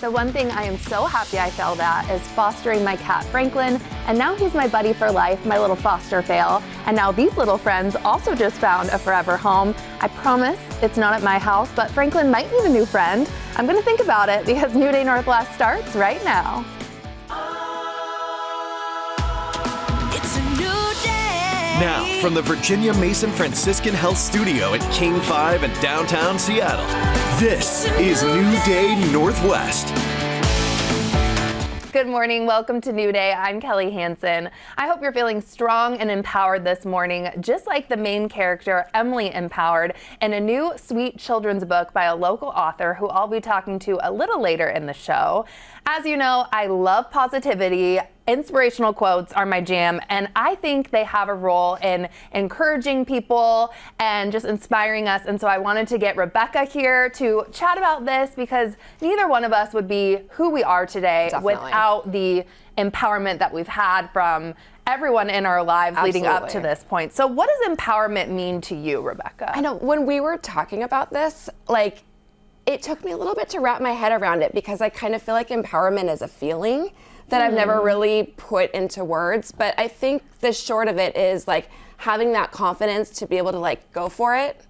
The one thing I am so happy I failed at is fostering my cat Franklin, and now he's my buddy for life, my little foster fail. And now these little friends also just found a forever home. I promise it's not at my house, but Franklin might need a new friend. I'm gonna think about it because New Day Northwest starts right now. It's a new day. Now, from the Virginia Mason Franciscan Health Studio at King 5 in downtown Seattle, this is New Day Northwest. Good morning, welcome to New Day. I'm Kelly Hansen. I hope you're feeling strong and empowered this morning, just like the main character, Emily Empowered, in a new sweet children's book by a local author who I'll be talking to a little later in the show. As you know, I love positivity. Inspirational quotes are my jam, and I think they have a role in encouraging people and just inspiring us. And so I wanted to get Rebecca here to chat about this because neither one of us would be who we are today without the empowerment that we've had from everyone in our lives leading up to this point. So what does empowerment mean to you, Rebecca? I know when we were talking about this, it took me a little bit to wrap my head around it because I kind of feel like empowerment is a feeling that I've never really put into words. But I think the short of it is having that confidence to be able to go for it,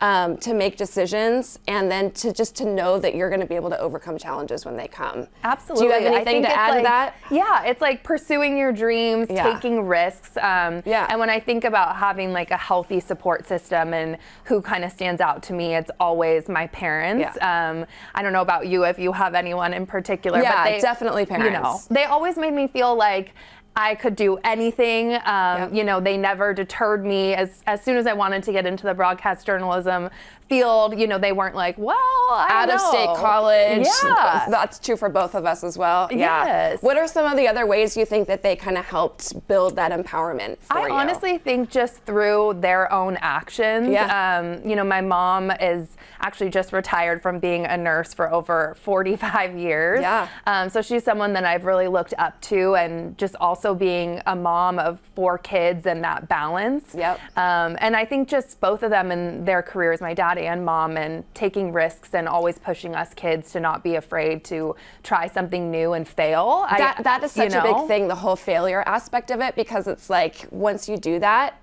to make decisions, and then to know that you're going to be able to overcome challenges when they come. Absolutely. Do you have anything to add to that? Yeah, it's like pursuing your dreams, taking risks. And when I think about having a healthy support system and who kind of stands out to me, it's always my parents. I don't know about you if you have anyone in particular. Yeah, but they, definitely parents. They always made me feel like I could do anything. They never deterred me. As soon as I wanted to get into the broadcast journalism field, they weren't like, well, I don't know. Out-of-state college. Yeah. That's true for both of us as well. Yes. Yeah. What are some of the other ways you think that they kind of helped build that empowerment for you? I honestly think just through their own actions. Yeah. My mom is actually just retired from being a nurse for over 45 years. Yeah. So she's someone that I've really looked up to, and just also being a mom of 4 kids and that balance. Yep. And I think just both of them in their careers, my dad and mom, and taking risks and always pushing us kids to not be afraid to try something new and fail. That is such a big thing, the whole failure aspect of it, because it's once you do that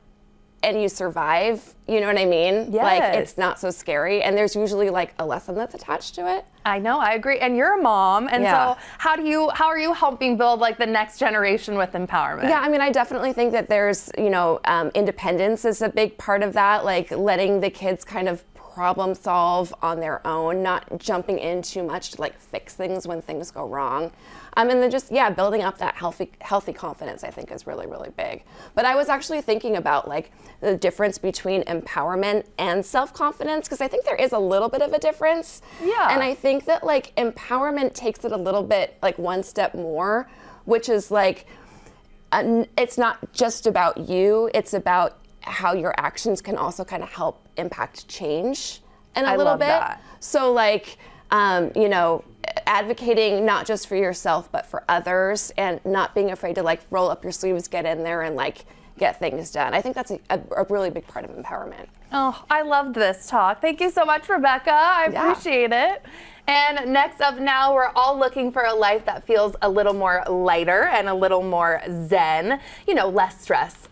and you survive, you know what I mean? Yes. It's not so scary, and there's usually a lesson that's attached to it. I know, I agree. And you're a mom, and Yeah. so how are you helping build the next generation with empowerment? Yeah, I mean, I definitely think that there's, independence is a big part of that, letting the kids kind of problem solve on their own, not jumping in too much to fix things when things go wrong. And then just, building up that healthy confidence, I think, is really, really big. But I was actually thinking about the difference between empowerment and self-confidence, because I think there is a little bit of a difference. Yeah. And I think that empowerment takes it a little bit one step more, which is it's not just about you, it's about how your actions can also kind of help impact change in a little bit. That. So advocating not just for yourself but for others, and not being afraid to roll up your sleeves, get in there, and get things done. I think that's a really big part of empowerment. Oh, I loved this talk. Thank you so much, Rebecca. I appreciate it. And next up now, we're all looking for a life that feels a little more lighter and a little more zen, less stress.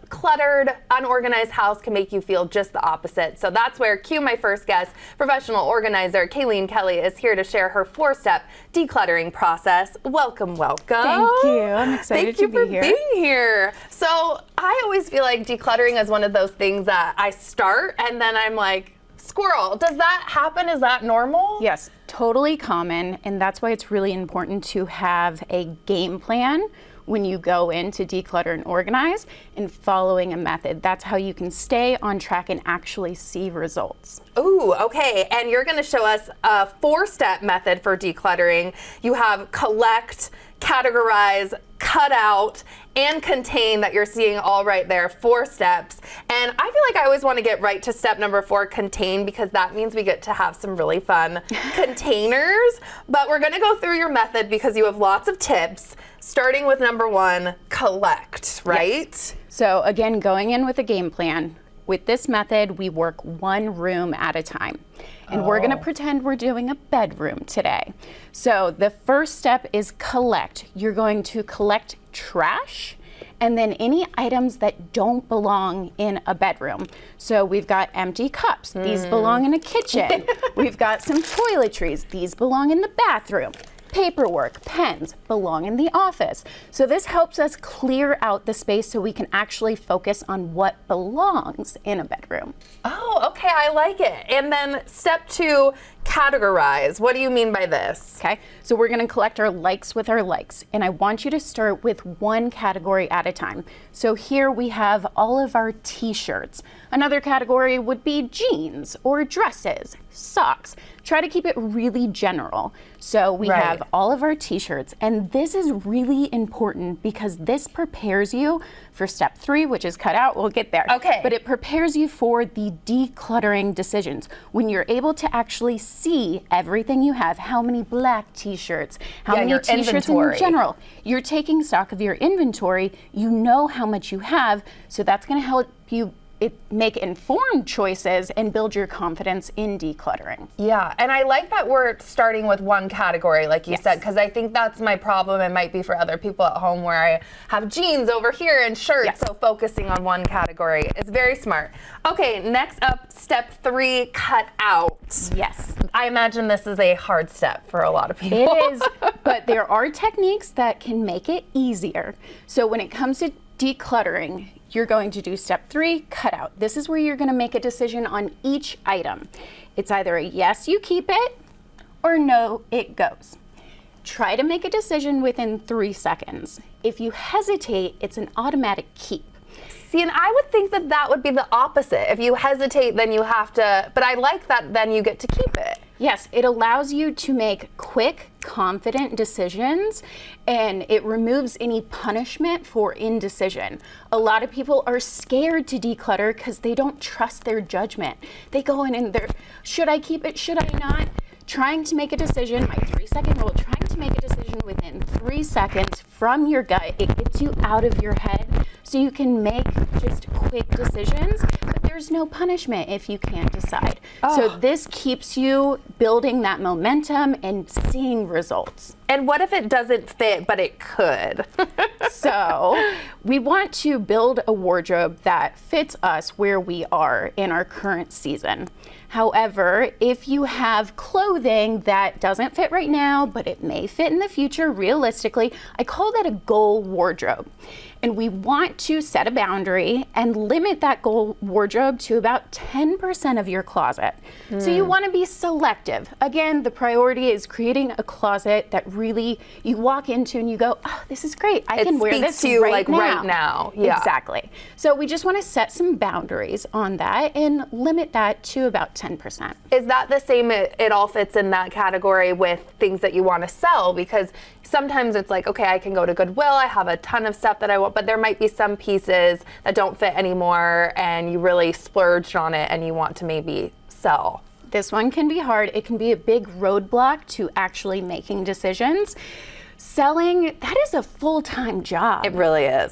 Cluttered, unorganized house can make you feel just the opposite. So that's where cue my first guest, professional organizer Kayleen Kelly, is here to share her 4-step decluttering process. Welcome, welcome. Thank you. I'm excited to be here. Thank you for being here. So I always feel like decluttering is one of those things that I start and then I'm like, squirrel. Does that happen? Is that normal? Yes, totally common, and that's why it's really important to have a game plan when you go in to declutter and organize, and following a method. That's how you can stay on track and actually see results. Ooh, okay. And you're going to show us a 4-step method for decluttering. You have collect, categorize, cut out, and contain that you're seeing all right there, 4 steps. And I feel like I always want to get right to step number 4, contain, because that means we get to have some really fun containers. But we're going to go through your method because you have lots of tips, starting with number 1, collect, right? Yes. So again, going in with a game plan, with this method, we work one room at a time. And we're gonna pretend we're doing a bedroom today. So the first step is collect. You're going to collect trash and then any items that don't belong in a bedroom. So we've got empty cups. These belong in a kitchen. We've got some toiletries. These belong in the bathroom. Paperwork, pens belong in the office. So this helps us clear out the space so we can actually focus on what belongs in a bedroom. Oh, okay, I like it. And then step 2, categorize. What do you mean by this? Okay, so we're gonna collect our likes with our likes, and I want you to start with one category at a time. So here we have all of our t-shirts. Another category would be jeans or dresses, socks. Try to keep it really general. So we have all of our t-shirts, and this is really important because this prepares you for step 3, which is cut out. We'll get there. Okay. But it prepares you for the decluttering decisions. When you're able to actually see everything you have, how many black t-shirts, how many your t-shirts inventory. in general. You're taking stock of your inventory. You know how much you have, so that's going to help you make informed choices and build your confidence in decluttering. Yeah, and I like that we're starting with one category, like you said, because I think that's my problem. It might be for other people at home where I have jeans over here and shirts, so focusing on one category is very smart. Okay, next up, step 3, cut out. Yes. I imagine this is a hard step for a lot of people. It is, but there are techniques that can make it easier. So when it comes to decluttering, you're going to do step 3, cut out. This is where you're going to make a decision on each item. It's either a yes, you keep it, or no, it goes. Try to make a decision within 3 seconds. If you hesitate, it's an automatic keep. See, and I would think that that would be the opposite. If you hesitate, then you have to, but I like that then you get to keep it. Yes, it allows you to make quick, confident decisions, and it removes any punishment for indecision. A lot of people are scared to declutter because they don't trust their judgment. They go in and they're, should I keep it, should I not? Trying to make a decision, my 3-second rule, trying to make a decision within 3 seconds from your gut, it gets you out of your head so you can make just quick decisions, but there's no punishment if you can't decide. So this keeps you building that momentum and seeing results. And what if it doesn't fit, but it could? So we want to build a wardrobe that fits us where we are in our current season. However, if you have clothing that doesn't fit right now, but it may fit in the future, realistically, I call that a goal wardrobe. And we want to set a boundary and limit that goal wardrobe to about 10% of your closet. So you want to be selective. Again, the priority is creating a closet that really you walk into and you go, oh, this is great. I can wear this to you right now. right now. Yeah. Exactly. So we just want to set some boundaries on that and limit that to about 10%. Is that the same, it all fits in that category with things that you want to sell? Because sometimes it's like, okay, I can go to Goodwill, I have a ton of stuff that I want, but there might be some pieces that don't fit anymore and you really splurged on it and you want to maybe sell. This one can be hard. It can be a big roadblock to actually making decisions. Selling, that is a full-time job. It really is.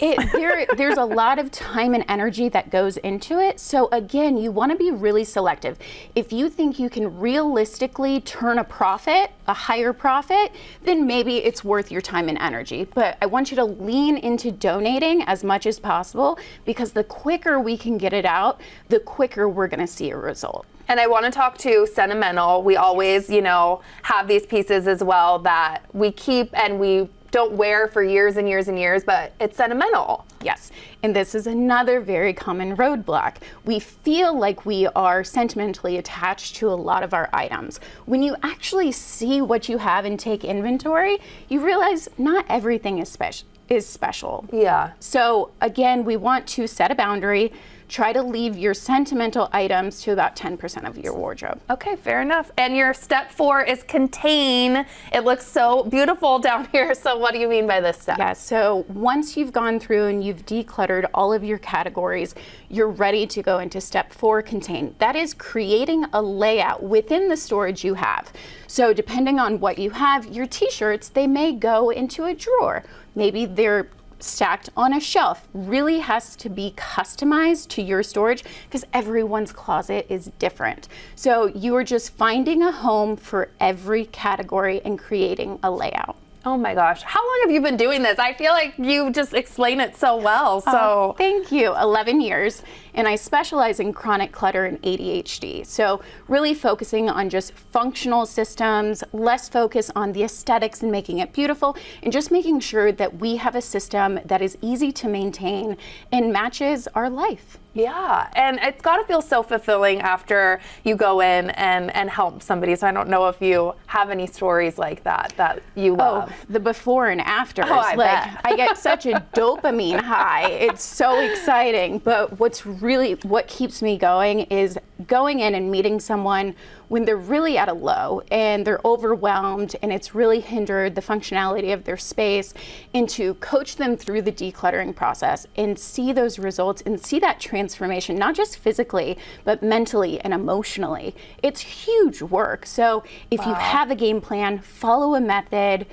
There's a lot of time and energy that goes into it. So again, you want to be really selective. If you think you can realistically turn a profit, a higher profit, then maybe it's worth your time and energy. But I want you to lean into donating as much as possible because the quicker we can get it out, the quicker we're going to see a result. And I want to talk to sentimental. We always, have these pieces as well that we keep and we don't wear for years and years and years, but it's sentimental. Yes, and this is another very common roadblock. We feel like we are sentimentally attached to a lot of our items. When you actually see what you have and take inventory, you realize not everything is special. Yeah. So again, we want to set a boundary. Try to leave your sentimental items to about 10% of your wardrobe. Okay, fair enough. And your step 4 is contain. It looks so beautiful down here. So what do you mean by this step? Yeah, so once you've gone through and you've decluttered all of your categories, you're ready to go into step 4, contain. That is creating a layout within the storage you have. So depending on what you have, your t-shirts, they may go into a drawer. Maybe they're stacked on a shelf. Really has to be customized to your storage because everyone's closet is different. So you are just finding a home for every category and creating a layout. Oh my gosh, how long have you been doing this? I feel like you just explain it so well. So thank you. 11 years, and I specialize in chronic clutter and ADHD. So really focusing on just functional systems, less focus on the aesthetics and making it beautiful, and just making sure that we have a system that is easy to maintain and matches our life. Yeah, and it's got to feel so fulfilling after you go in and help somebody. So I don't know if you have any stories like that you love. Oh, the before and afters. Oh, I bet. I get such a dopamine high. It's so exciting. But what keeps me going is going in and meeting someone when they're really at a low and they're overwhelmed and it's really hindered the functionality of their space, and to coach them through the decluttering process and see those results and see that transformation, not just physically, but mentally and emotionally. It's huge work. So if you have a game plan, follow a method,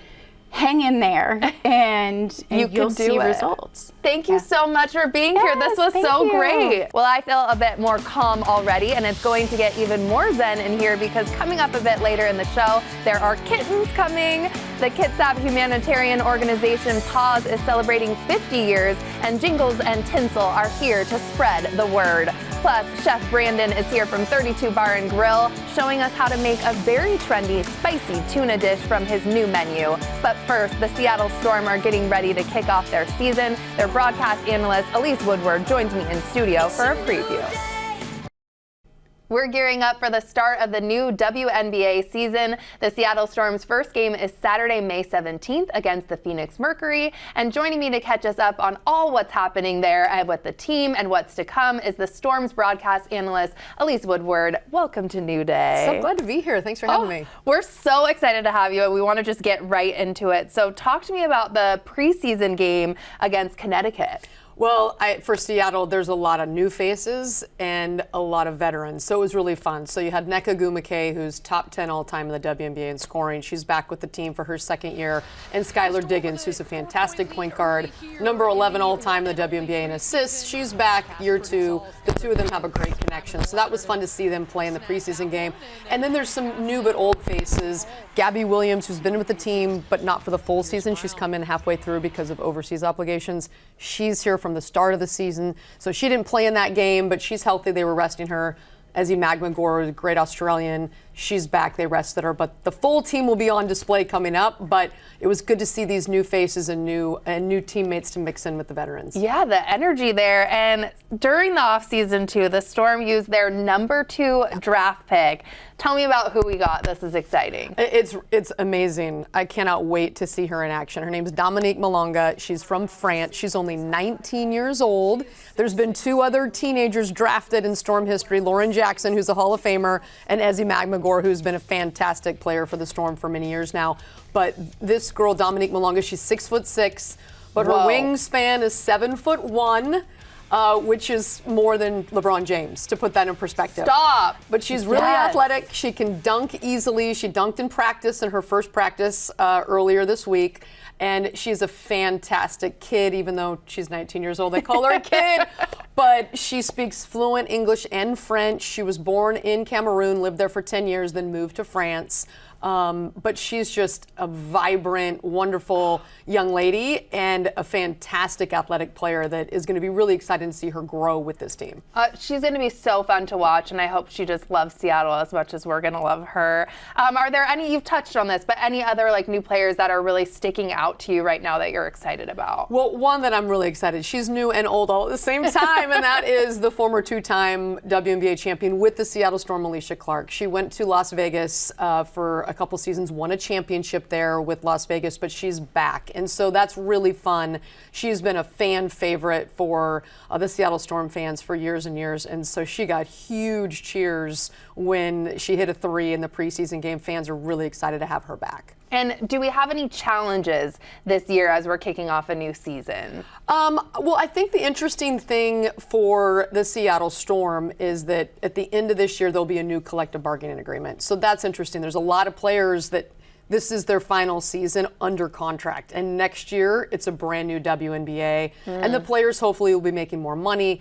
hang in there, and you'll see results. Thank you so much for being here. This was so great. Well, I feel a bit more calm already, and it's going to get even more zen in here because coming up a bit later in the show, there are kittens coming. The Kitsap humanitarian organization Paws is celebrating 50 years, and Jingles and Tinsel are here to spread the word. Plus, Chef Brandon is here from 32 Bar and Grill, showing us how to make a very trendy, spicy tuna dish from his new menu. But first, the Seattle Storm are getting ready to kick off their season. Their broadcast analyst, Elise Woodward, joins me in studio for a preview. We're gearing up for the start of the new WNBA season. The Seattle Storm's first game is Saturday, May 17th against the Phoenix Mercury. And joining me to catch us up on all what's happening there and with the team and what's to come is the Storm's broadcast analyst, Elise Woodward. Welcome to New Day. So glad to be here. Thanks for having me. We're so excited to have you, and we want to just get right into it. So talk to me about the preseason game against Connecticut. Well, for Seattle, there's a lot of new faces and a lot of veterans, so it was really fun. So you had Nneka Ogwumike, who's top 10 all-time in the WNBA in scoring. She's back with the team for her second year. And Skylar Diggins, who's a fantastic point guard, number 11 all-time in the WNBA in assists. She's back year two. The two of them have a great connection. So that was fun to see them play in the preseason game. And then there's some new but old faces. Gabby Williams, who's been with the team, but not for the full season. She's come in halfway through because of overseas obligations. She's here from the start of the season. So she didn't play in that game, but she's healthy. They were resting her. Ezzy Magmagor, a great Australian, she's back. They rested her. But the full team will be on display coming up. But it was good to see these new faces and new teammates to mix in with the veterans. Yeah, the energy there. And during the offseason, too, the Storm used their number 2 draft pick. Tell me about who we got. This is exciting. It's amazing. I cannot wait to see her in action. Her name is Dominique Malonga. She's from France. She's only 19 years old. There's been 2 other teenagers drafted in Storm history, Lauren Jackson, who's a Hall of Famer, and Ezzy Magmagor, who's been a fantastic player for the Storm for many years now. But this girl, Dominique Malonga, she's 6'6", but her wingspan is 7'1". Which is more than LeBron James, to put that in perspective. Stop. But she's really athletic. She can dunk easily. She dunked in practice in her first practice earlier this week. And she's a fantastic kid, even though she's 19 years old. They call her a kid. But she speaks fluent English and French. She was born in Cameroon, lived there for 10 years, then moved to France. But she's just a vibrant, wonderful young lady and a fantastic athletic player that is going to be really excited to see her grow with this team. She's going to be so fun to watch, and I hope she just loves Seattle as much as we're going to love her. Are there any, you've touched on this, but any other new players that are really sticking out to you right now that you're excited about? Well, one that I'm really excited, she's new and old all at the same time, and that is the former 2-time WNBA champion with the Seattle Storm, Alicia Clark. She went to Las Vegas for a couple seasons, won a championship there with Las Vegas, but she's back. And so that's really fun. She's been a fan favorite for the Seattle Storm fans for years and years. And so she got huge cheers when she hit a 3 in the preseason game. Fans are really excited to have her back. And do we have any challenges this year as we're kicking off a new season? Well, I think the interesting thing for the Seattle Storm is that at the end of this year, there'll be a new collective bargaining agreement. So that's interesting. There's a lot of players that this is their final season under contract. And next year, it's a brand new WNBA. And the players hopefully will be making more money.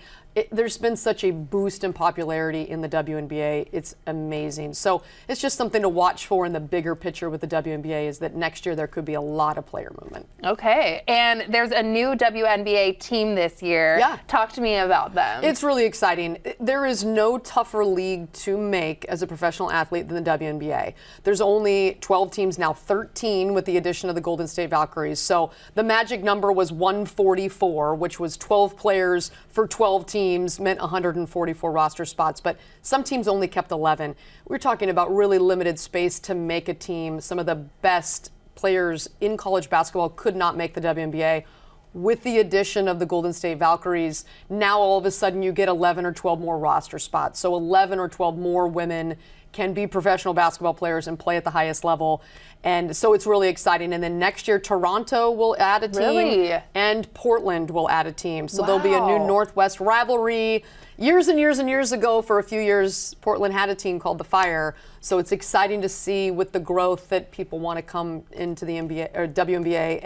There's been such a boost in popularity in the WNBA. It's amazing. So it's just something to watch for in the bigger picture with the WNBA is that next year there could be a lot of player movement. Okay. And there's a new WNBA team this year. Yeah. Talk to me about them. It's really exciting. There is no tougher league to make as a professional athlete than the WNBA. There's only 12 teams now, 13 with the addition of the Golden State Valkyries. So the magic number was 144, which was 12 players for 12 teams, meant 144 roster spots, but some teams only kept 11. We're talking about really limited space to make a team. Some of the best players in college basketball could not make the WNBA. With the addition of the Golden State Valkyries, now all of a sudden you get 11 or 12 more roster spots. So 11 or 12 more women can be professional basketball players and play at the highest level. And so it's really exciting. And then next year, Toronto will add a team. Really? And Portland will add a team. So there'll be a new Northwest rivalry. Years and years and years ago, for a few years, Portland had a team called the Fire. So it's exciting to see with the growth that people want to come into the NBA or WNBA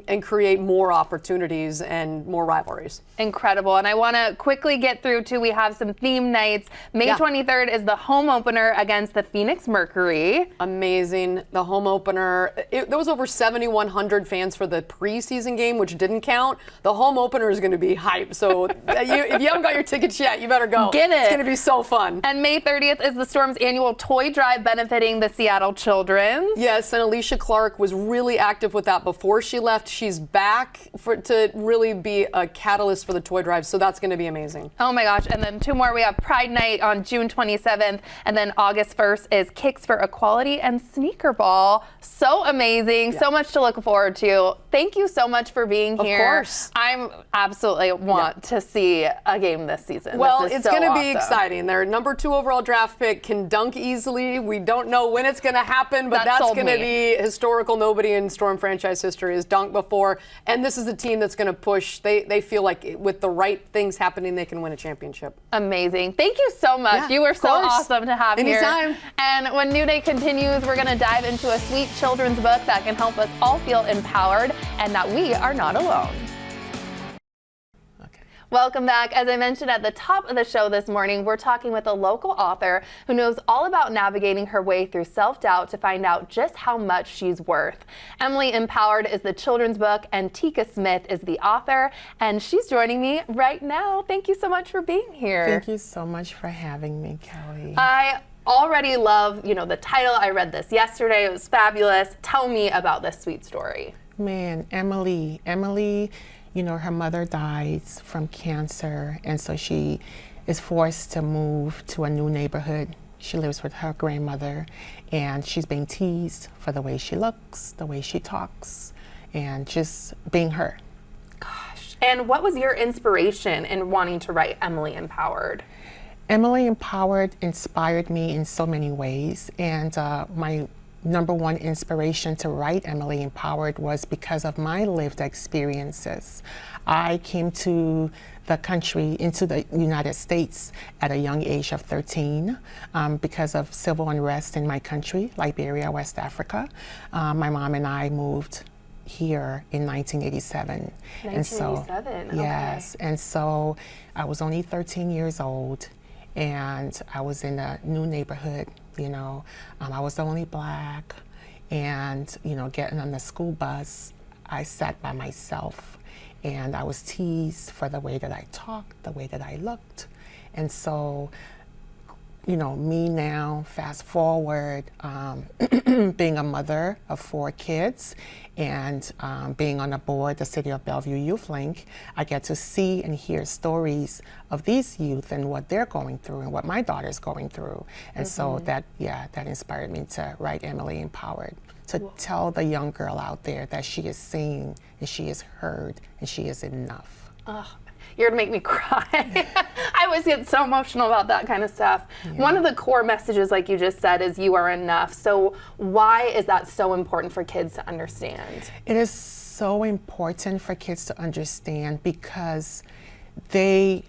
and create more opportunities and more rivalries. Incredible. And I want to quickly get through too. We have some theme nights. May 23rd is the home opener against the Phoenix Mercury. Amazing. The home opener. There was over 7,100 fans for the preseason game, which didn't count. The home opener is going to be hype. So if you haven't got your tickets yet, you better go. Get it. It's going to be so fun. And May 30th is the Storm's annual toy drive benefiting the Seattle children. Yes, and Alicia Clark was really active with that before she left. She's back to really be a catalyst for the toy drive, so that's going to be amazing. Oh my gosh. And then two more. We have Pride Night on June 27th, and then August 1st is Kicks for Equality and Sneaker Ball. So amazing. So much to look forward to. Thank you so much for being here. Of course. I'm absolutely want to see a game this season. Well, This is it's so going to awesome. be exciting. Their number 2 overall draft pick can dunk easily. We don't know when it's going to happen, but That that's sold going to me. be historical. Nobody in Storm franchise history has dunked before. And this is a team that's going to push. They feel like with the right things happening, they can win a championship. Amazing. Thank you so much. Yeah, you were of so course. awesome to have Anytime. here. And when New Day continues, we're going to dive into a sweet children's book that can help us all feel empowered and that we are not alone. Welcome back. As I mentioned at the top of the show this morning, we're talking with a local author who knows all about navigating her way through self-doubt to find out just how much she's worth. Emily Empowered is the children's book, and Tika Smith is the author, and she's joining me right now. Thank you so much for being here. Thank you so much for having me, Kelly. I already love, the title. I read this yesterday. It was fabulous. Tell me about this sweet story. Man, Emily, her mother dies from cancer, and so she is forced to move to a new neighborhood. She lives with her grandmother, and she's being teased for the way she looks, the way she talks, and just being her. Gosh. And what was your inspiration in wanting to write Emily Empowered? Emily Empowered inspired me in so many ways, and my number one inspiration to write Emily Empowered was because of my lived experiences. I came to the country, into the United States at a young age of 13 because of civil unrest in my country, Liberia, West Africa. My mom and I moved here in 1987. 1987, okay. Yes, and so I was only 13 years old, and I was in a new neighborhood. I was the only Black, and getting on the school bus, I sat by myself, and I was teased for the way that I talked, the way that I looked. And so me now, fast forward, being a mother of 4 kids and being on the board, the City of Bellevue Youth Link, I get to see and hear stories of these youth and what they're going through and what my daughter's going through. And so that inspired me to write Emily Empowered, to tell the young girl out there that she is seen and she is heard and she is enough. You're gonna make me cry. I always get so emotional about that kind of stuff. Yeah. One of the core messages, like you just said, is you are enough. So why is that so important for kids to understand? It is so important for kids to understand because they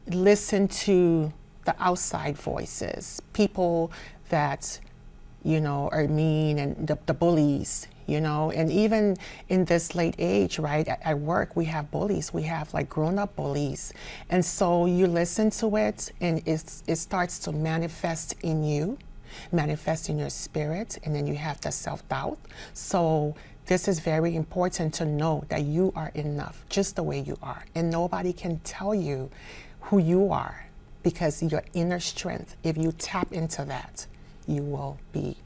listen to the outside voices, people that are mean, and the bullies, and even in this late age, right, at work, we have bullies. We have like grown-up bullies. And so you listen to it, and it starts to manifest in you, manifest in your spirit, and then you have the self-doubt. So this is very important to know that you are enough just the way you are. And nobody can tell you who you are, because your inner strength, if you tap into that, you will be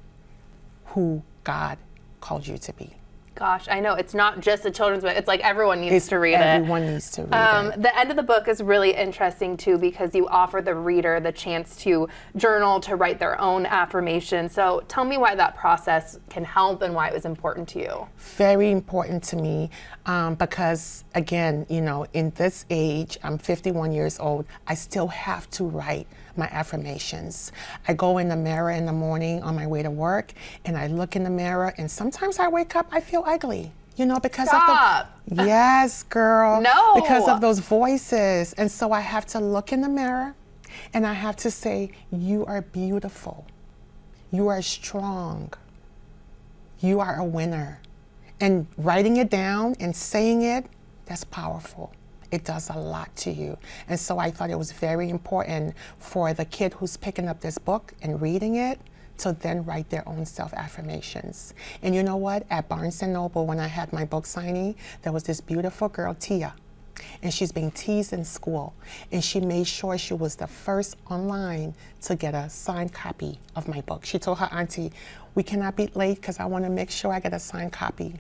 who God called you to be. Gosh, I know it's not just a children's book. It's like everyone needs to read it. Everyone needs to read it. The end of the book is really interesting too, because you offer the reader the chance to journal, to write their own affirmation. So tell me why that process can help and why it was important to you. Very important to me, because again, in this age, I'm 51 years old, I still have to write my affirmations. I go in the mirror in the morning on my way to work, and I look in the mirror, and sometimes I wake up, I feel ugly, because Stop. of the, yes, girl. No. Because of those voices. And so I have to look in the mirror, and I have to say, you are beautiful. You are strong. You are a winner. And writing it down and saying it, that's powerful. It does a lot to you. And so I thought it was very important for the kid who's picking up this book and reading it to then write their own self-affirmations. And you know what? At Barnes & Noble, when I had my book signing, there was this beautiful girl, Tia, and she's being teased in school. And she made sure she was the first online to get a signed copy of my book. She told her auntie, we cannot be late because I want to make sure I get a signed copy.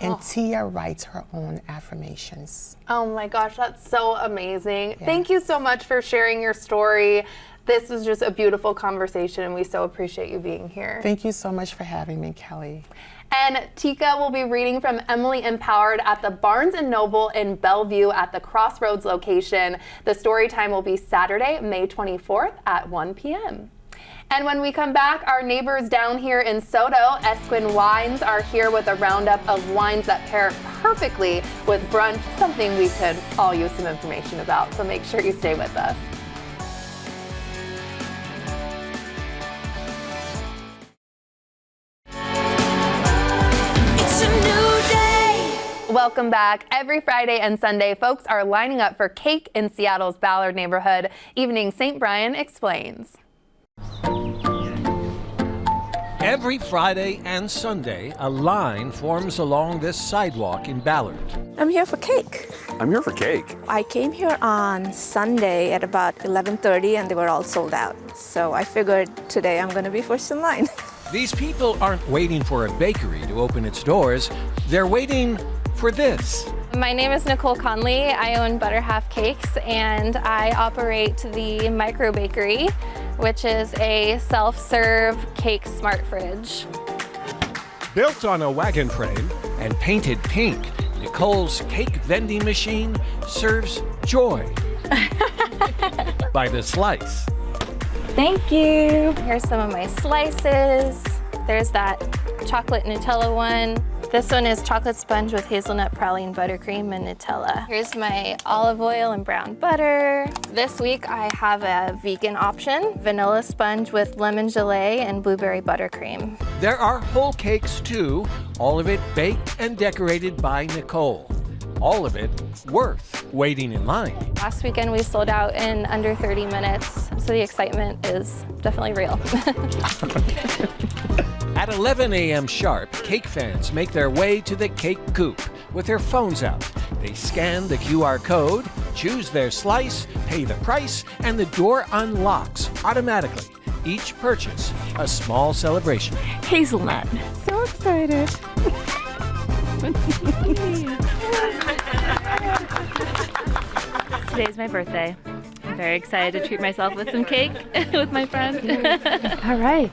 And Tia writes her own affirmations. Oh my gosh, that's so amazing. Yeah. Thank you so much for sharing your story. This was just a beautiful conversation, and we so appreciate you being here. Thank you so much for having me, Kelly. And Tika will be reading from Emily Empowered at the Barnes & Noble in Bellevue at the Crossroads location. The story time will be Saturday, May 24th at 1 p.m. And when we come back, our neighbors down here in Soto, Esquin Wines, are here with a roundup of wines that pair perfectly with brunch, something we could all use some information about. So make sure you stay with us. It's a new day. Welcome back. Every Friday and Sunday, folks are lining up for cake in Seattle's Ballard neighborhood. Evening St. Brian explains. Every Friday and Sunday, a line forms along this sidewalk in Ballard. I'm here for cake. I'm here for cake. I came here on Sunday at about 11:30 and they were all sold out. So I figured today I'm going to be first in line. These people aren't waiting for a bakery to open its doors. They're waiting for this. My name is Nicole Conley. I own Butter Half Cakes, and I operate the Micro Bakery, which is a self-serve cake smart fridge. Built on a wagon frame and painted pink, Nicole's cake vending machine serves joy by the slice. Thank you. Here's some of my slices. There's that chocolate Nutella one. This one is chocolate sponge with hazelnut praline buttercream and Nutella. Here's my olive oil and brown butter. This week I have a vegan option, vanilla sponge with lemon gelée and blueberry buttercream. There are whole cakes too, all of it baked and decorated by Nicole. All of it worth waiting in line. Last weekend we sold out in under 30 minutes, so the excitement is definitely real. At 11 a.m. sharp, cake fans make their way to the cake coop with their phones out. They scan the QR code, choose their slice, pay the price, and the door unlocks automatically. Each purchase, a small celebration. Hazelnut. So excited. Today's my birthday. I'm very excited to treat myself with some cake with my friend. All right.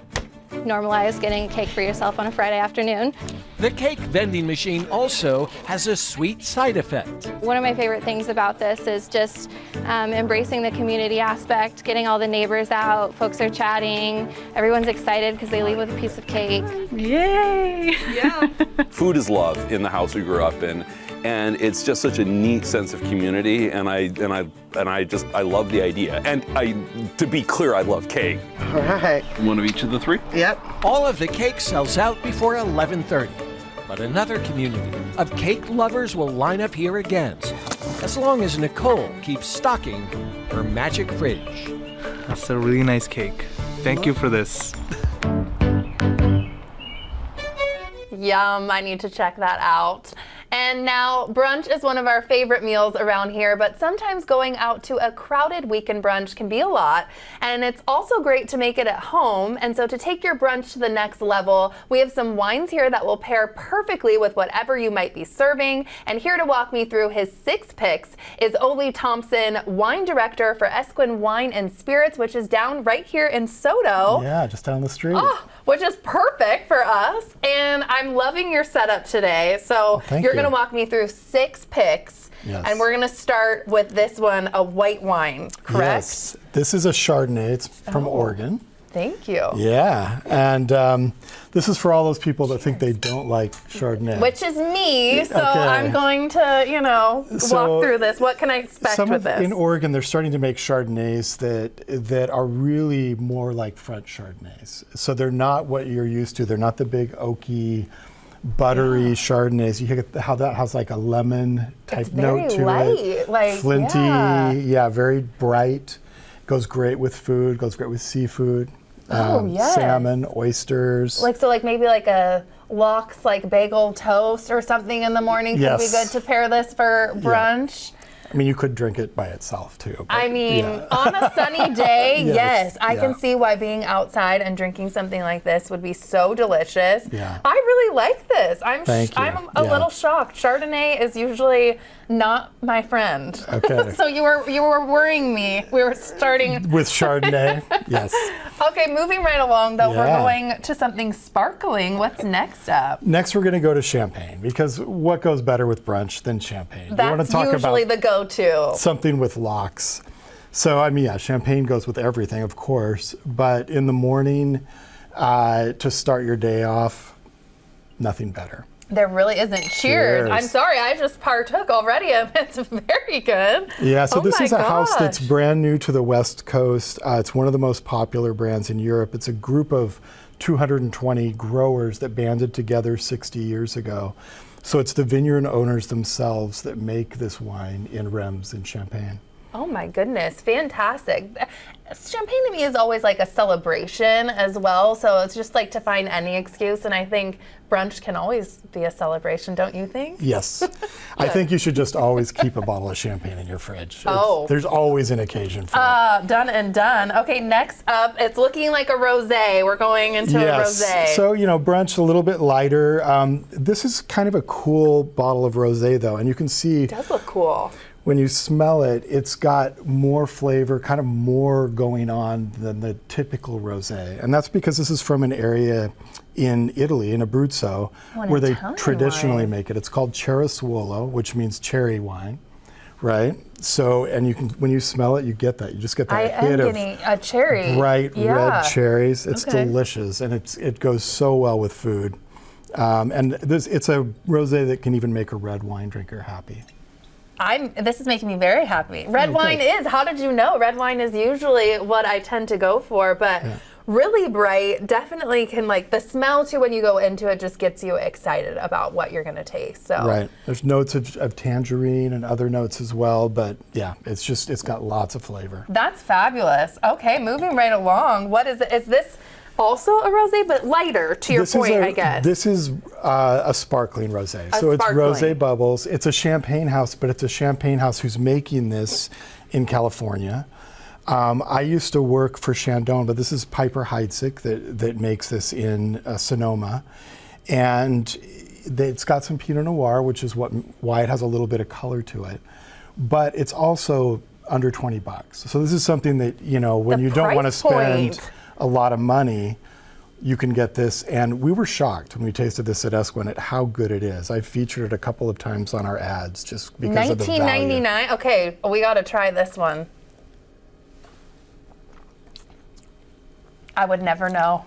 Normalize getting a cake for yourself on a Friday afternoon. The cake vending machine also has a sweet side effect. One of my favorite things about this is just embracing the community aspect, getting all the neighbors out, folks are chatting, everyone's excited because they leave with a piece of cake. Yay! Yeah. Food is love in the house we grew up in. And it's just such a neat sense of community, and I love the idea. And to be clear, I love cake. All right. One of each of the three? Yep. All of the cake sells out before 11:30, but another community of cake lovers will line up here again, as long as Nicole keeps stocking her magic fridge. That's a really nice cake. Thank you for this. Yum, I need to check that out. And now, brunch is one of our favorite meals around here, but sometimes going out to a crowded weekend brunch can be a lot. And it's also great to make it at home. And so to take your brunch to the next level, we have some wines here that will pair perfectly with whatever you might be serving. And here to walk me through his 6 picks is Ole Thompson, wine director for Esquin Wine and Spirits, which is down right here in Soto. Yeah, just down the street. Oh, which is perfect for us. And I'm loving your setup today. So you're going to walk me through 6 picks. Yes. And we're going to start with this one, a white wine, correct? Yes. This is a Chardonnay. It's from Oregon. Thank you. Yeah. And this is for all those people that think they don't like Chardonnay. Which is me. So Okay. I'm going to, walk through this. What can I expect with this? In Oregon, they're starting to make Chardonnays that are really more like French Chardonnays. So they're not what you're used to. They're not the big oaky, buttery Chardonnays. You get how that has like a lemon type note to it. Like flinty, yeah, very bright. Goes great with food. Goes great with seafood. Yes. Salmon, oysters. Like maybe like a lox like bagel toast or something in the morning could be good to pair this for brunch. I mean, you could drink it by itself too. I mean, on a sunny day, yes, I can yeah. see why being outside and drinking something like this would be so delicious. Yeah. I really like this. I'm a Yeah. little shocked. Chardonnay is usually not my friend. Okay. So you were worrying me. We were starting with Chardonnay. Yes. Okay, moving right along though, we're Yeah. going to something sparkling. What's next up? Next, we're going to go to champagne, because what goes better with brunch than champagne? That's we want to talk usually about the go-to. something with lox. So, I mean, yeah, champagne goes with everything, of course, but in the morning, to start your day off, nothing better. There really isn't. Cheers. I'm sorry, I just partook already. It's very good. Yeah, so this is a house gosh. that's brand new to the West Coast. It's one of the most popular brands in Europe. It's a group of 220 growers that banded together 60 years ago. So it's the vineyard owners themselves that make this wine in Reims in Champagne. Oh my goodness, fantastic. Champagne to me is always like a celebration as well, so it's just like to find any excuse, and I think brunch can always be a celebration, don't you think? Yes. I think you should just always keep a bottle of champagne in your fridge. There's always an occasion for it. Done and done. Okay, next up, it's looking like a rosé. We're going into a rosé. So, brunch a little bit lighter. This is kind of a cool bottle of rosé though, and you can see It does look cool. when you smell it, it's got more flavor, kind of more going on than the typical rosé. And that's because this is from an area in Italy, in Abruzzo, where they traditionally make it. It's called Cerasuolo, which means cherry wine, right? So, and you can, when you smell it, you get that. You just get that hit of a cherry. bright red cherries. It's delicious, and it goes so well with food. And it's a rosé that can even make a red wine drinker happy. This is making me very happy. Red wine is, how did you know? Red wine is usually what I tend to go for, but really bright, definitely can, like, the smell too when you go into it just gets you excited about what you're gonna taste. So Right, there's notes of tangerine and other notes as well, but yeah, it's got lots of flavor. That's fabulous. Okay, moving right along. What is it? Is this also a rosé, but lighter, to your point, I guess? This is a sparkling rosé. So it's rosé bubbles. It's a champagne house, but it's a champagne house who's making this in California. I used to work for Chandon, but this is Piper Heidsieck that makes this in Sonoma. And it's got some Pinot Noir, which is why it has a little bit of color to it. But it's also under $20. So this is something that, when you don't want to spend a lot of money, you can get this. And we were shocked when we tasted this at Esquin at how good it is. I've featured it a couple of times on our ads just because of the value. $19.99? Okay, we got to try this one. I would never know.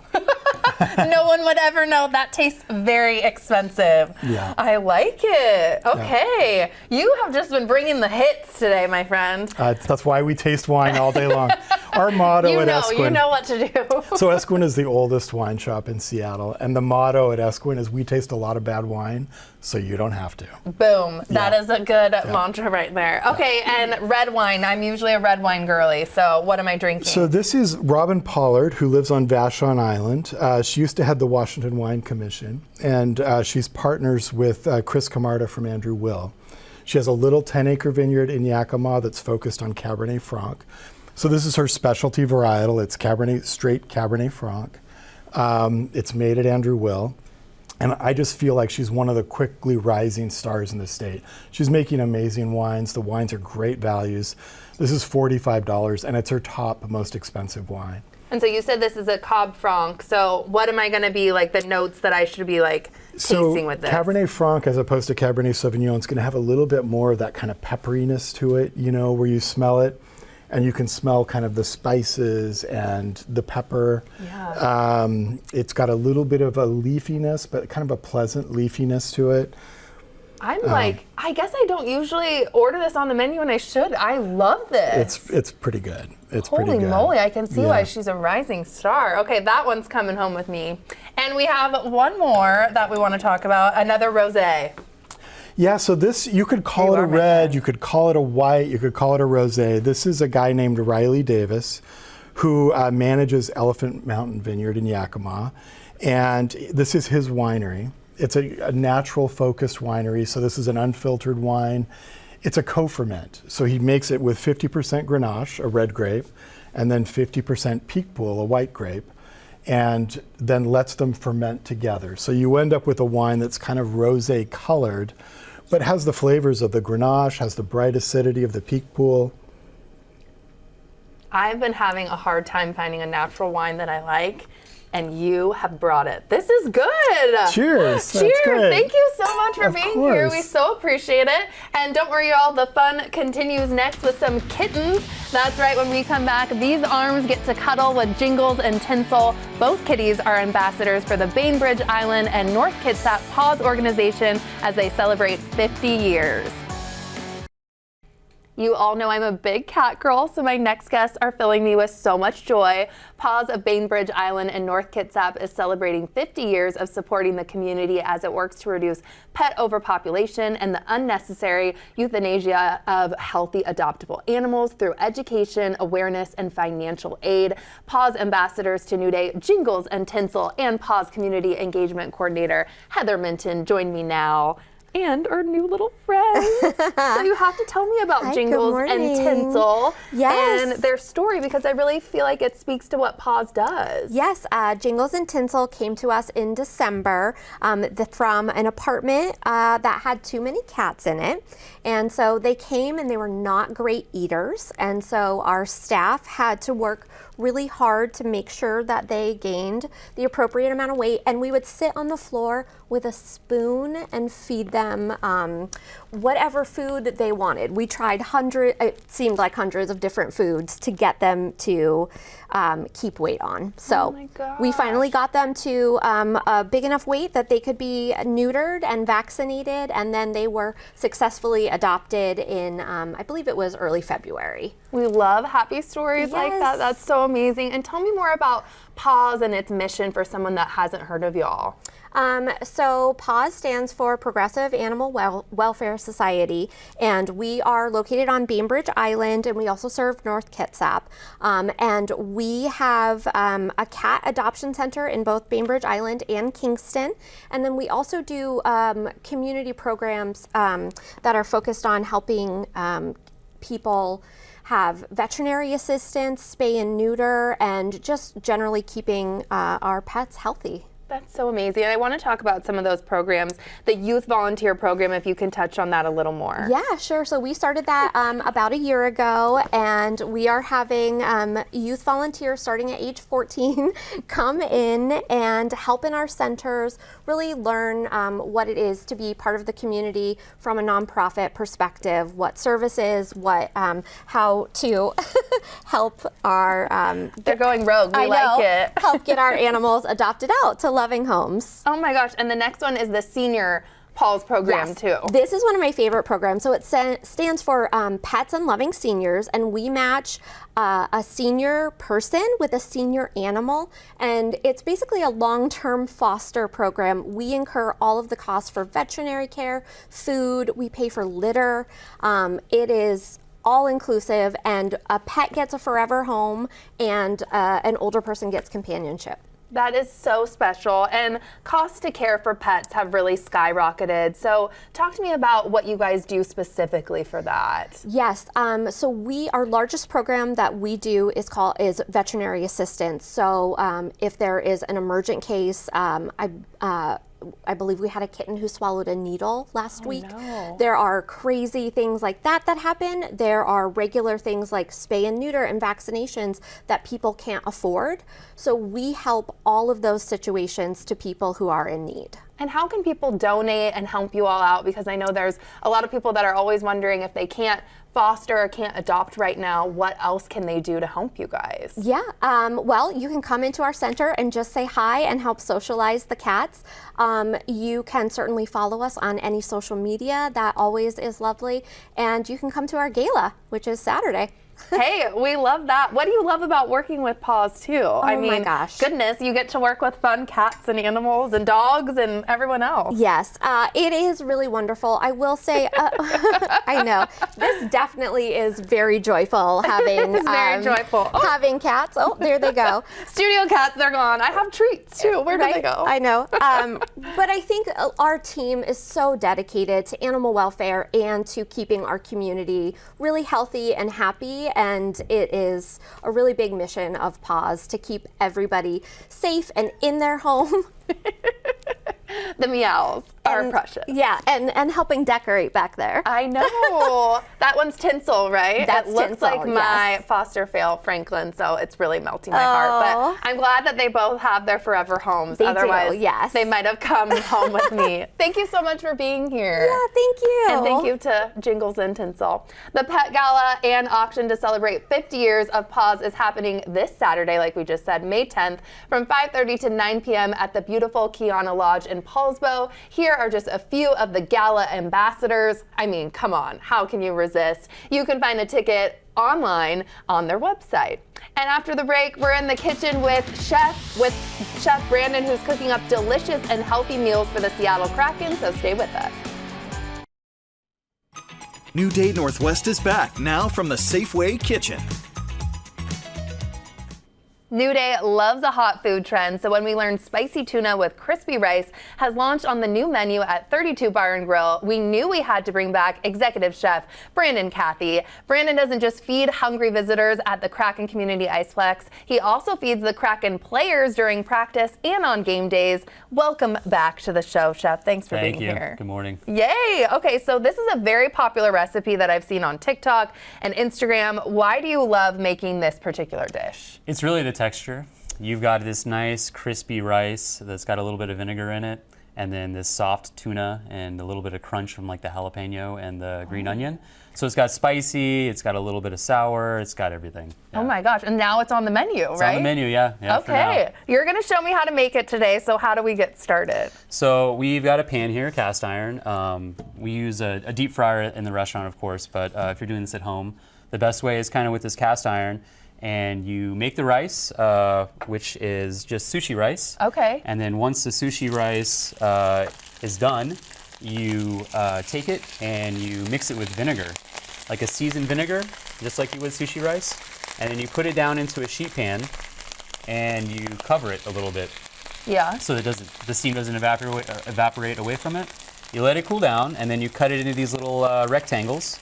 No one would ever know. That tastes very expensive. Yeah. I like it. Okay. You have just been bringing the hits today, my friend. That's why we taste wine all day long. Our motto at Esquin. You know what to do. So Esquin is the oldest wine shop in Seattle, and the motto at Esquin is we taste a lot of bad wine, so you don't have to. Boom. That is a good mantra right there. Okay, and red wine. I'm usually a red wine girly, so what am I drinking? So this is Robin Pollard, who lives on Vashon Island. She used to head the Washington Wine Commission, and she's partners with Chris Camarda from Andrew Will. She has a little 10-acre vineyard in Yakima that's focused on Cabernet Franc. So this is her specialty varietal. It's straight Cabernet Franc. It's made at Andrew Will. And I just feel like she's one of the quickly rising stars in the state. She's making amazing wines. The wines are great values. This is $45, and it's her top most expensive wine. And so you said this is a Cab Franc. So what am I going to be like the notes that I should be like tasting with this? Cabernet Franc, as opposed to Cabernet Sauvignon, is going to have a little bit more of that kind of pepperiness to it, where you smell it. And you can smell kind of the spices and the pepper. Yeah. It's got a little bit of a leafiness, but kind of a pleasant leafiness to it. I'm I guess I don't usually order this on the menu, and I should. I love this. It's pretty good. It's Holy pretty good. moly, I can see why she's a rising star. Okay, that one's coming home with me. And we have one more that we want to talk about, another rosé. Yeah, so this, you could call it a red, you could call it a white, you could call it a rosé. This is a guy named Riley Davis who manages Elephant Mountain Vineyard in Yakima. And this is his winery. It's a natural focused winery, so this is an unfiltered wine. It's a co-ferment, so he makes it with 50% Grenache, a red grape, and then 50% Picpoul, a white grape, and then lets them ferment together. So you end up with a wine that's kind of rosé colored, but has the flavors of the Grenache, has the bright acidity of the Picpoul. I've been having a hard time finding a natural wine that I like, and you have brought it. This is good. Cheers. Cheers. Great. Thank you so much for being here. course. We so appreciate it. And don't worry, y'all, the fun continues next with some kittens. That's right, when we come back, these arms get to cuddle with Jingles and Tinsel. Both kitties are ambassadors for the Bainbridge Island and North Kitsap Paws organization as they celebrate 50 years. You all know I'm a big cat girl, so my next guests are filling me with so much joy. Paws of Bainbridge Island in North Kitsap is celebrating 50 years of supporting the community as it works to reduce pet overpopulation and the unnecessary euthanasia of healthy adoptable animals through education, awareness, and financial aid. Paws ambassadors to New Day, Jingles and Tinsel, and Paws Community Engagement Coordinator Heather Minton join me now. And our new little friends. So you have to tell me about Jingles and Tinsel and their story, because I really feel like it speaks to what Paws does. Yes, Jingles and Tinsel came to us in December from an apartment that had too many cats in it. And so they came and they were not great eaters. And so our staff had to work really hard to make sure that they gained the appropriate amount of weight. And we would sit on the floor with a spoon and feed them whatever food they wanted. We tried it seemed like hundreds of different foods to get them to keep weight on. So we finally got them to a big enough weight that they could be neutered and vaccinated, and then they were successfully adopted in, I believe it was early February. We love happy stories like that. That's so amazing. And tell me more about Paws and its mission for someone that hasn't heard of y'all. So PAWS stands for Progressive Animal Welfare Society, and we are located on Bainbridge Island, and we also serve North Kitsap. And we have a cat adoption center in both Bainbridge Island and Kingston. And then we also do community programs that are focused on helping people have veterinary assistance, spay and neuter, and just generally keeping our pets healthy. That's so amazing. I want to talk about some of those programs, the youth volunteer program, if you can touch on that a little more. Yeah, sure. So we started that about a year ago, and we are having youth volunteers starting at age 14 come in and help in our centers, really learn what it is to be part of the community from a nonprofit perspective, what services, how to help our... They're going rogue. We like it. Help get our animals adopted out to loving homes. Oh my gosh. And the next one is the senior Paul's program, yes. too. This is one of my favorite programs. So it stands for Pets and Loving Seniors, and we match a senior person with a senior animal, and it's basically a long-term foster program. We incur all of the costs for veterinary care, food, we pay for litter. It is all inclusive, and a pet gets a forever home, and an older person gets companionship. That is so special, and costs to care for pets have really skyrocketed. So talk to me about what you guys do specifically for that. Yes, so our largest program that we do is veterinary assistance. So if there is an emergent case, I believe we had a kitten who swallowed a needle last week. No. There are crazy things like that happen. There are regular things like spay and neuter and vaccinations that people can't afford. So we help all of those situations to people who are in need. And how can people donate and help you all out? Because I know there's a lot of people that are always wondering if they can't foster or can't adopt right now, what else can they do to help you guys? Yeah, well, you can come into our center and just say hi and help socialize the cats. You can certainly follow us on any social media. That always is lovely. And you can come to our gala, which is Saturday. Hey, we love that. What do you love about working with Paws too? I mean, my gosh. Goodness, you get to work with fun cats and animals and dogs and everyone else. Yes, it is really wonderful. I will say, I know, this definitely is very joyful having It's very joyful. having cats. Oh, there they go. Studio cats, they're gone. I have treats too. Where do they go? I know. But I think our team is so dedicated to animal welfare and to keeping our community really healthy and happy. And it is a really big mission of Paws to keep everybody safe and in their home. The meows are precious. Yeah, and helping decorate back there. I know. That one's tinsel, right? That's it looks tinsel, like my yes. foster fail, Franklin, so it's really melting my heart. But I'm glad that they both have their forever homes. They Otherwise, do, yes. they might have come home with me. Thank you so much for being here. Yeah, thank you. And thank you to Jingles and Tinsel. The Pet Gala and auction to celebrate 50 years of Paws is happening this Saturday, like we just said, May 10th, from 5:30 to 9 p.m. at the beautiful Kiana Lodge in Paulsbo. Here are just a few of the gala ambassadors. I mean, come on, how can you resist? You can find a ticket online on their website. And after the break, we're in the kitchen with Chef Brandon, who's cooking up delicious and healthy meals for the Seattle Kraken, so stay with us. New Day Northwest is back now from the Safeway Kitchen. New Day loves a hot food trend, so when we learned spicy tuna with crispy rice has launched on the new menu at 32 Bar and Grill, we knew we had to bring back executive chef Brandon Cathy. Brandon doesn't just feed hungry visitors at the Kraken Community Iceplex, he also feeds the Kraken players during practice and on game days. Welcome back to the show, Chef. Thanks for being here. Thank you. Good morning. Yay! Okay, so this is a very popular recipe that I've seen on TikTok and Instagram. Why do you love making this particular dish? It's really the texture. You've got this nice crispy rice that's got a little bit of vinegar in it, and then this soft tuna and a little bit of crunch from like the jalapeno and the green onion. So it's got spicy, it's got a little bit of sour, it's got everything. Yeah. Oh my gosh, and now it's on the menu, It's right? on the menu, yeah. Okay, you're gonna show me how to make it today, so how do we get started? So we've got a pan here, cast iron. We use a deep fryer in the restaurant, of course, but if you're doing this at home, the best way is kind of with this cast iron, and you make the rice, which is just sushi rice. Okay. And then once the sushi rice is done, you take it and you mix it with vinegar, like a seasoned vinegar, just like you would sushi rice. And then you put it down into a sheet pan and you cover it a little bit. Yeah. So that the steam doesn't evaporate away from it. You let it cool down and then you cut it into these little rectangles.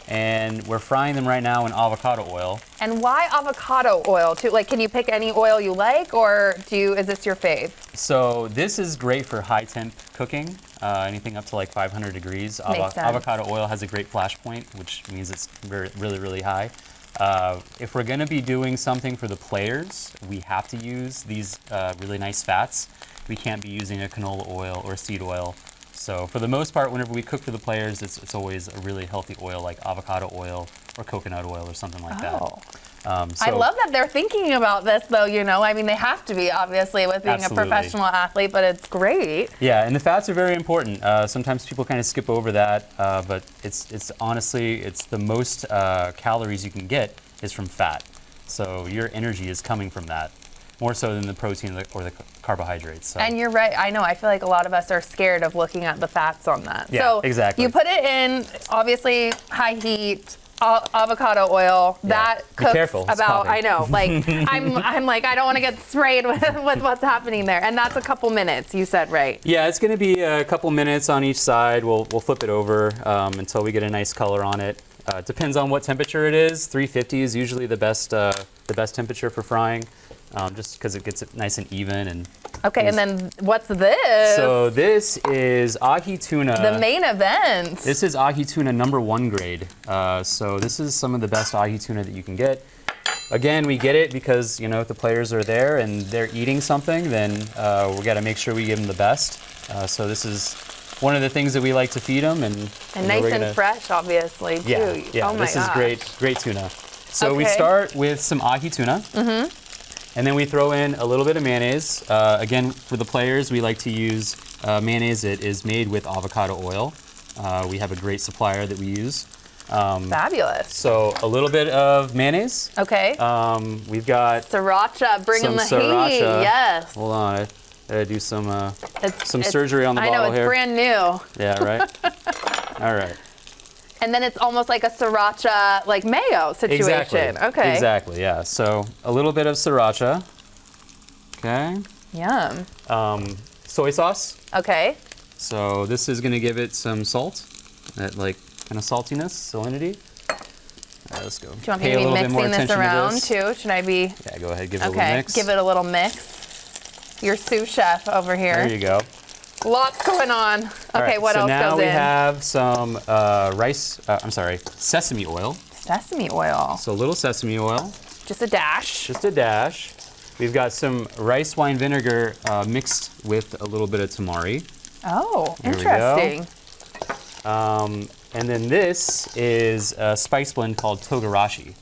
and we're frying them right now in avocado oil. And why avocado oil too? Like, can you pick any oil you like, or is this your fave? So this is great for high temp cooking, anything up to like 500 degrees. Makes sense. Avocado oil has a great flash point, which means it's really, really high. If we're gonna be doing something for the players, we have to use these really nice fats. We can't be using a canola oil or seed oil. So for the most part, whenever we cook for the players, it's always a really healthy oil like avocado oil or coconut oil or something like that. I love that they're thinking about this, though. I mean, they have to be, obviously, with being Absolutely. a professional athlete, but it's great. Yeah, and the fats are very important. Sometimes people kind of skip over that, but it's honestly, it's the most calories you can get is from fat. So your energy is coming from that, more so than the protein or the carbohydrates. So. And you're right. I know. I feel like a lot of us are scared of looking at the fats on that. Yeah, so exactly. You put it in, obviously, high heat. Avocado oil that cooks careful, it's about. popping. I know, like I'm like I don't want to get sprayed with what's happening there, and that's a couple minutes. You said, right? Yeah, it's going to be a couple minutes on each side. We'll flip it over until we get a nice color on it. It depends on what temperature it is. 350 is usually the best temperature for frying, just because it gets it nice and even. And okay, and then what's this? So this is ahi tuna. The main event. This is ahi tuna #1 grade. So this is some of the best ahi tuna that you can get. Again, we get it because if the players are there and they're eating something, then we got to make sure we give them the best. So this is one of the things that we like to feed them, and nice and fresh, obviously too. Yeah. Oh my this is gosh. great tuna. So we Okay. start with some ahi tuna. And then we throw in a little bit of mayonnaise. Again, for the players, we like to use mayonnaise that is made with avocado oil. We have a great supplier that we use. Fabulous. So a little bit of mayonnaise. Okay. We've got Sriracha, bringing some the sriracha. heat. Yes. Hold on, I gotta do some surgery on the I bottle know, it's here. brand new. Yeah, right. All right. And then it's almost like a sriracha, like mayo situation. Exactly. Okay. Exactly. Yeah. So a little bit of sriracha. Okay. Yum. Soy sauce. Okay. So this is gonna give it some salt, that like kind of saltiness, salinity. All right, let's go. Do you want me to be mixing this around too? Should I be? Yeah, go ahead, give it a little Okay, mix. give it a little mix. Your sous chef over here. There you go. Lots going on. All Okay, right, what so else now goes we in? have some sesame oil. Sesame oil. So a little sesame oil. Just a dash. Just a dash. We've got some rice wine vinegar mixed with a little bit of tamari. Oh, There we interesting. go. And then this is a spice blend called togarashi.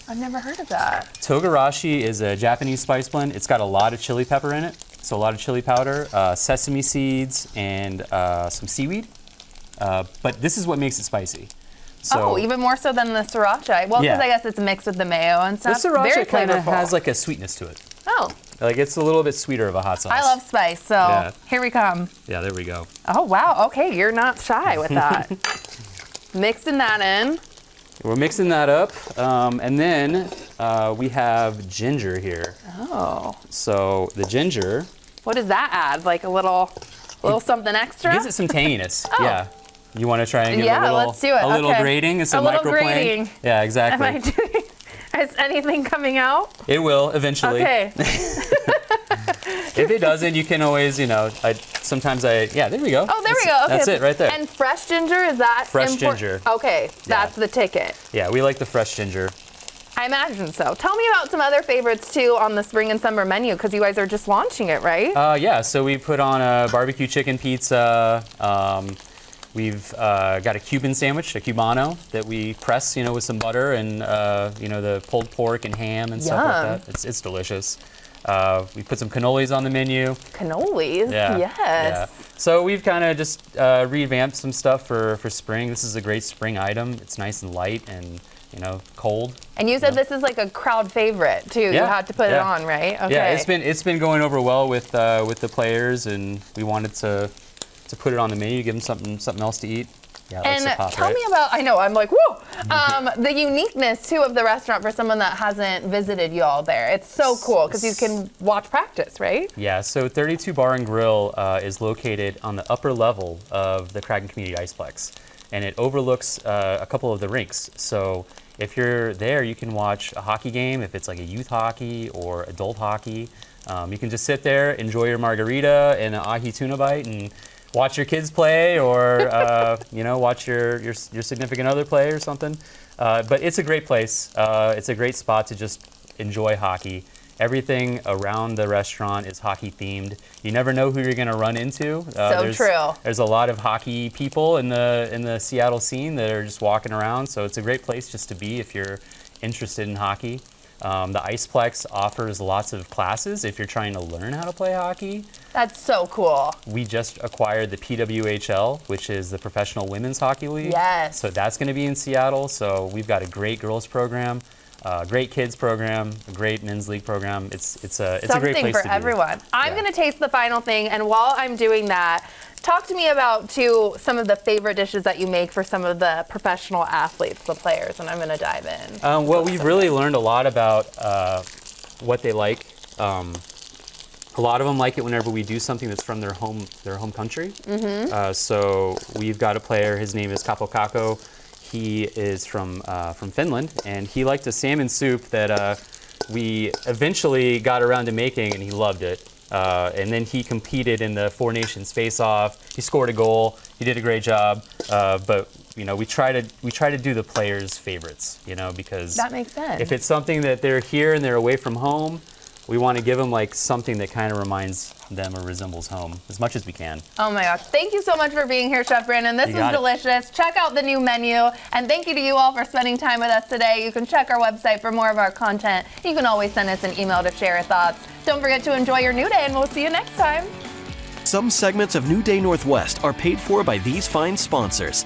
I've never heard of that. Togarashi is a Japanese spice blend. It's got a lot of chili pepper in it. So a lot of chili powder, sesame seeds, and some seaweed. But this is what makes it spicy. So even more so than the sriracha. Well, because Yeah. I guess it's mixed with the mayo and the stuff. Very sriracha kind of flavorful. has like a sweetness to it. Oh, Like it's a little bit sweeter of a hot sauce. I love spice, so Yeah. here we come. Yeah, there we go. Oh, wow. Okay, you're not shy with that. Mixing that in. We're mixing that up, and then we have ginger here. Oh. So the ginger What does that add? Like a little something extra? gives it some tanginess. Oh. Yeah. You want to try and give Yeah, it a little, let's do it. a little Okay. grating and some A little microplane? grating. Yeah, Am exactly. I doing? Is anything coming out? It will eventually. Okay. If it doesn't, you can always, yeah, there we go. Oh, there we go. Okay. That's it right there. And fresh ginger, is that Fresh important? ginger. Okay, that's the ticket. Yeah, we like the fresh ginger. I imagine so. Tell me about some other favorites too on the spring and summer menu, because you guys are just launching it, right? Yeah, so we put on a barbecue chicken pizza. We've got a Cuban sandwich, a Cubano, that we press, with some butter and, the pulled pork and ham and stuff like that. It's delicious. We put some cannolis on the menu. Cannolis? Yeah. Yes. Yeah. So we've kind of just revamped some stuff for spring. This is a great spring item. It's nice and light and, cold. And you said this is like a crowd favorite too. You had to put it on, right? Okay. Yeah, it's been going over well with the players, and we wanted to put it on the menu, give them something else to eat. Yeah, it likes And to pop, tell right? me about, I know, I'm like, whoa, the uniqueness too of the restaurant for someone that hasn't visited you all there. It's so cool because you can watch practice, right? Yeah, so 32 Bar and Grill is located on the upper level of the Kraken Community Iceplex. and it overlooks a couple of the rinks. So if you're there, you can watch a hockey game, if it's like a youth hockey or adult hockey. You can just sit there, enjoy your margarita and an ahi tuna bite, and watch your kids play, or watch your significant other play or something. But it's a great place. It's a great spot to just enjoy hockey. Everything around the restaurant is hockey themed. You never know who you're going to run into. True. There's a lot of hockey people in the Seattle scene that are just walking around. So it's a great place just to be if you're interested in hockey. The Iceplex offers lots of classes if you're trying to learn how to play hockey. That's so cool. We just acquired the PWHL, which is the Professional Women's Hockey League. Yes. So that's going to be in Seattle. So we've got a great girls program, great kids program, a great men's league program. It's a great place Something for to everyone. be. I'm going to taste the final thing, and while I'm doing that, talk to me about some of the favorite dishes that you make for some of the professional athletes, the players, and I'm going to dive in. Well, we've really learned a lot about what they like. A lot of them like it whenever we do something that's from their home country. So we've got a player. His name is Capo Caco. He is from Finland, and he liked a salmon soup that we eventually got around to making, and he loved it. And then he competed in the Four Nations face-off. He scored a goal. He did a great job. But we try to do the players' favorites. Because that makes sense. If it's something that they're here and they're away from home, we want to give them like something that kind of reminds them or resembles home as much as we can. Oh my gosh. Thank you so much for being here, Chef Brandon. This was delicious. Check out the new menu. And thank you to you all for spending time with us today. You can check our website for more of our content. You can always send us an email to share your thoughts. Don't forget to enjoy your new day, and we'll see you next time. Some segments of New Day Northwest are paid for by these fine sponsors: